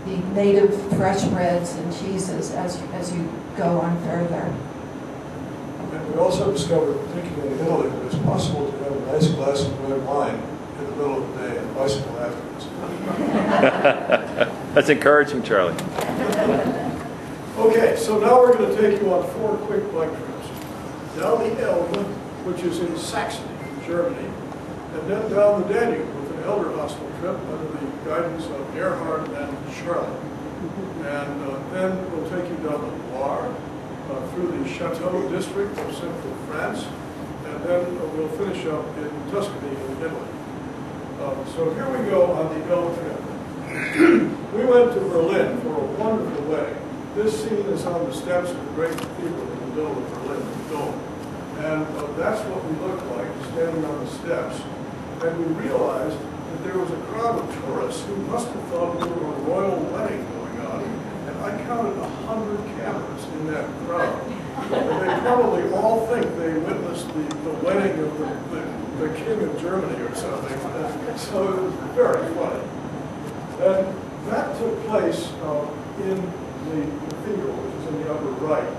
the native fresh breads and cheeses as you go on further. And we also discovered, particularly in Italy, that it's possible to have a nice glass of red wine in the middle of the day and bicycle afterwards. That's encouraging, Charlie. Okay, so now we're going to take you on 4 quick bike trips. Down the Elbe, which is in Saxony, Germany, and then down the Danube with an elder hostel trip under the guidance of Gerhard and Charlotte. And then we'll take you down the Loire, through the Chateau district of central France, and then we'll finish up in Tuscany in Italy. So here we go on the Elbe trip. We went to Berlin for a wonderful wedding. This scene is on the steps of the great cathedral in the middle of Berlin, the Dome. And that's what we looked like, standing on the steps. And we realized that there was a crowd of tourists who must have thought we were a royal wedding going on. And I counted 100 cameras in that crowd. And they probably all think they witnessed the wedding of the king of Germany or something. So it was very funny. And that took place in the cathedral, which is in the upper right.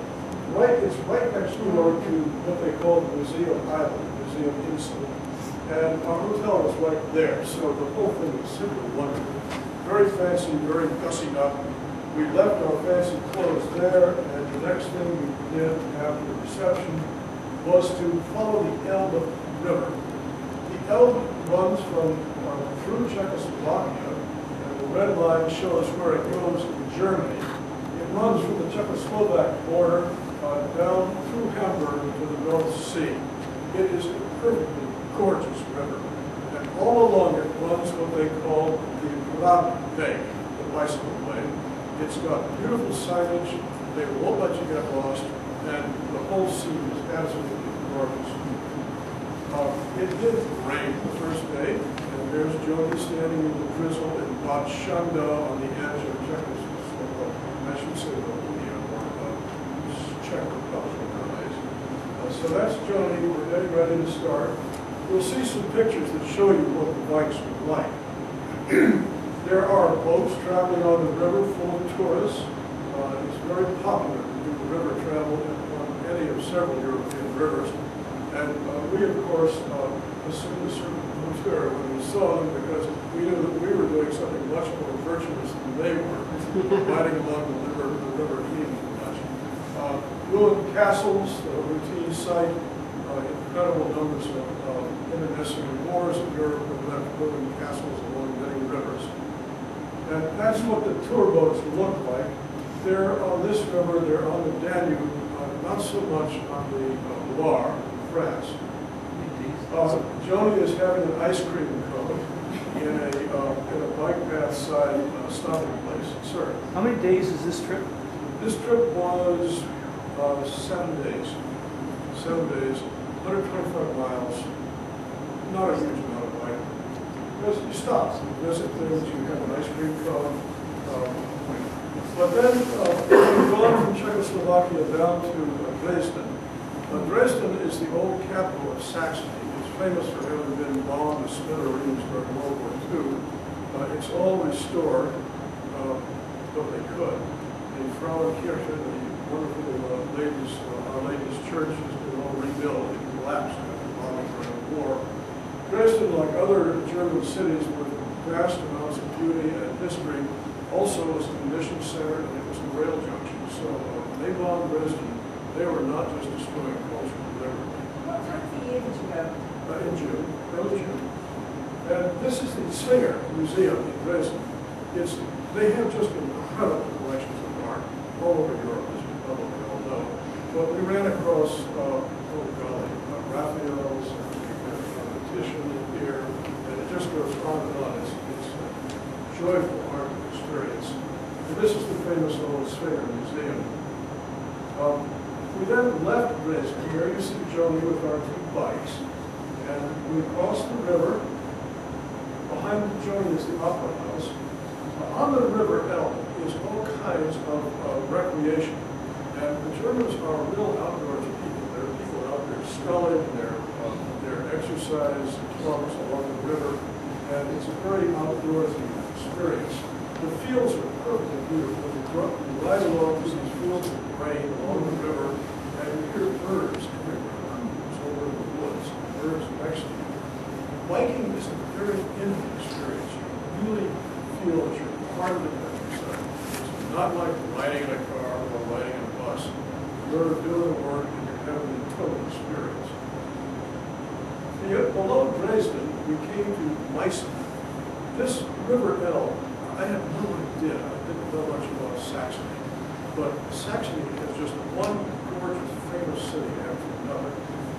It's right next door to what they call the Museum Island, Museum Insel. And our hotel was right there, so the whole thing was simply wonderful. Very fancy, very gussied up. We left our fancy clothes there, and the next thing we did after the reception was to follow the Elbe River. The Elbe runs through Czechoslovakia, and the red line shows where it goes in Germany. It runs from the Czechoslovak border down through Hamburg to the North Sea. It is a perfectly gorgeous river. And all along it runs what they call the Radweg, the bicycle way. It's got beautiful signage, they won't let you get lost, and the whole scene is absolutely gorgeous. It did rain the first day, and there's Joan standing in the drizzle in Bad Schanda on the edge of Czechoslovakia. I should say the Czech Republic nowadays. So that's Joni. We're getting ready to start. We'll see some pictures that show you what the bikes are like. There are boats traveling on the river full of tourists. It's very popular to do the river travel on any of several European rivers. And we, of course, assumed a certain hauteur when we saw them because we knew that we were doing something much more virtuous than they were, riding along the river Eden much. Ruined castles, a routine sight, incredible numbers of internecine wars in Europe that left ruined castles along many rivers. And that's what the tour boats look like. They're on this river, they're on the Danube, not so much on the Loire, France. Joni is having an ice cream cone in a bike path side stopping place. Sir. How many days is this trip? This trip was 7 days. 7 days, 125 miles, not a huge amount of bike. Because you stop, you visit things, you have an ice cream cone. But then we've gone from Czechoslovakia down to Dresden. Dresden is the old capital of Saxony. It's famous for having been bombed to smithereens during World War II. It's all restored, though they could. The Frauenkirche, the wonderful Our Lady's Church, has been all rebuilt. It collapsed after bombing during the war. Dresden, like other German cities with vast amounts of beauty and history, also was a munition center, and it was a rail junction. So when they bombed Dresden, they were not just destroying culture and liberty. What time of year did you go? In June, early June. And this is the Singer Museum in Dresden. They have just incredible collections of art all over Europe, as you probably all know. But we ran across, Raphael's, Titian here, and it just goes on and on. It's a joyful art experience. And this is the famous old Singer Museum. We then left Dresden. Here you see Joni with our 2 bikes. And we crossed the river. Behind Joni is the Opera House. On the river Elbe is all kinds of recreation. And the Germans are real outdoorsy people. There are people out there sculling, their exercise clubs along the river. And it's a very outdoorsy experience. The fields are perfectly beautiful. You ride along these fields of grain along the river, and you hear birds everywhere. It's over in the woods, birds next to you. Biking is a very intimate experience. You really feel that you're part of the countryside. It's not like riding in a car or riding in a bus. You're doing the work and you're having a total experience. And below Dresden, we came to Meissen. This River Elbe, I had no idea. I didn't know much about Saxony. But Saxony has just one gorgeous, famous city after another.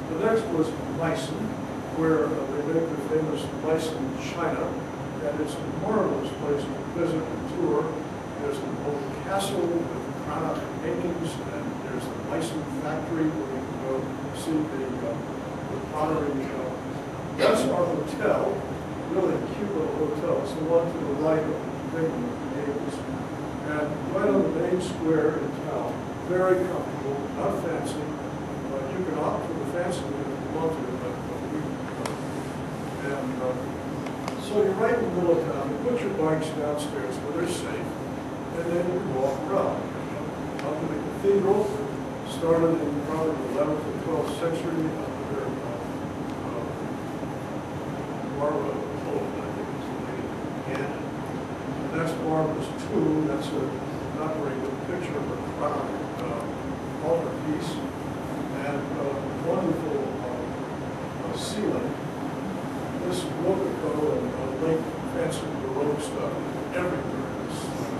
The next was Meissen, where they make the famous Meissen China. And it's a marvelous place to visit and tour. There's an old castle with granite paintings, and there's the Meissen factory where you can go see the pottery. That's our hotel, really cute little hotel. It's the one to the right of the big one with the gables. And right on the main square in town, very comfortable, not fancy, but you can opt for the fancy one if you want to, but we and so you're right in the middle of town. You put your bikes downstairs where they're safe, and then you walk around. Up to the cathedral, started in probably the 11th and 12th century under Barbara, I think it's the lady Gannon. And that's Barbara's tomb. That's a not very good picture of a crown altarpiece, and wonderful ceiling. This rococo and link fancy Baroque stuff everywhere in this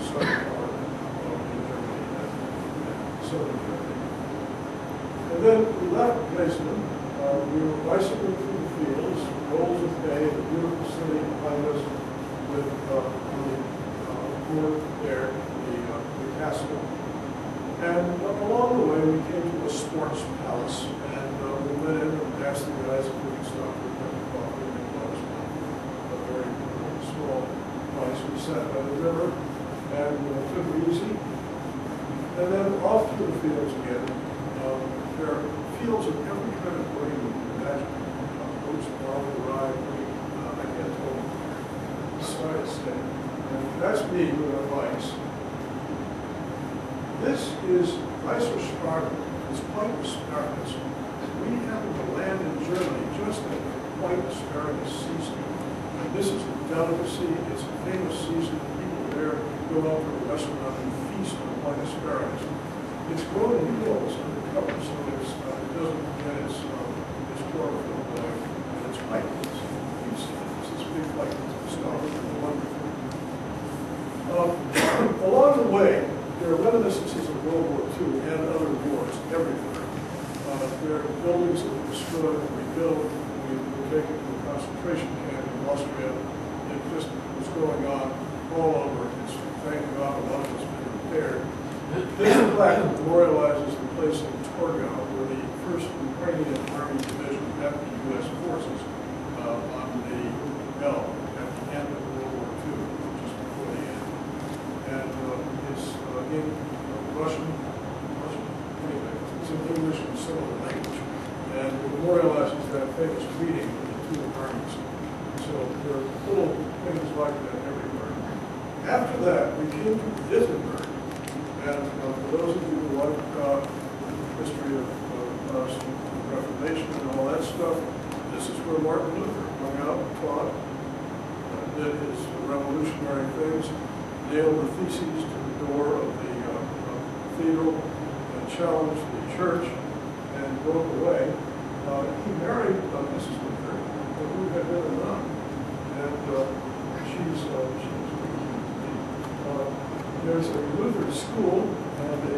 southern part of Germany and southern Germany. And then we left Dresden. We were bicycling through the fields, rolls of hay, the beautiful city behind us with the port there, the castle. And along the way, we came to a sports palace, and we went in and asked the guys if we could stop for a cup of coffee. And it was a very small place. We sat by the river and took it easy. And then off through the fields again. There are fields of every kind of grain you can imagine. Oats, barley, rye, wheat, I can't tell you. Sorry to say. And that's me with our bikes. This is Weißerspargel. It's white asparagus. We happen to land in Germany just at the white asparagus season. And this is a delicacy. It's a famous season. People there go out to a restaurant and feast on white asparagus. It's grown in hills under cover, so it doesn't get its chlorophyll going. And it's white. It's this big white stuff. It's wonderful. Along the way, there are reminiscences of World War II and other wars everywhere. There are buildings that were destroyed and rebuilt. We were taken to a concentration camp in Austria. It just was going on all over. It's, thank God, a lot of it's been repaired. This plaque memorializes the place in Torgau where the 1st Ukrainian Army Division met the U.S. forces on the Elbe at the end of World War II, just before the end. And it's in Russian, anyway, it's in English and similar language, and it memorializes that famous meeting of the two armies. So there are little things like that everywhere. After that, we came to Wittenberg, and for those of you who like history of Reformation and all that stuff, this is where Martin Luther hung out and taught, did his revolutionary things, nailed the theses to the door of the cathedral, and challenged the church, and broke away. He married Mrs. Luther, who had been a nun, and there's a Luther school and a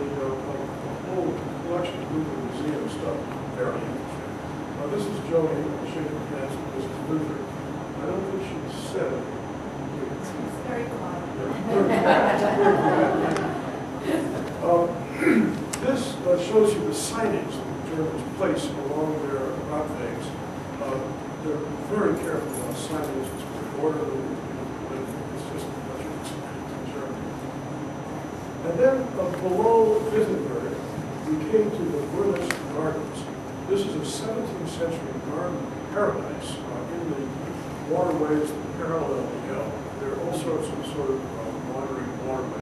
whole collection of Luther museum stuff. Very interesting. This is Joan shaking hands with Mrs. Luther. I don't think she said it. It's very quiet. This shows you the signage that the Germans place along their Radwegs. They're very careful about signage. It's pretty orderly. It's just much of experience in Germany. And then below Wittenberg, we came to the Wörth's Gardens. This is a 17th century garden paradise in the waterways that parallel the Elbe. There are all sorts of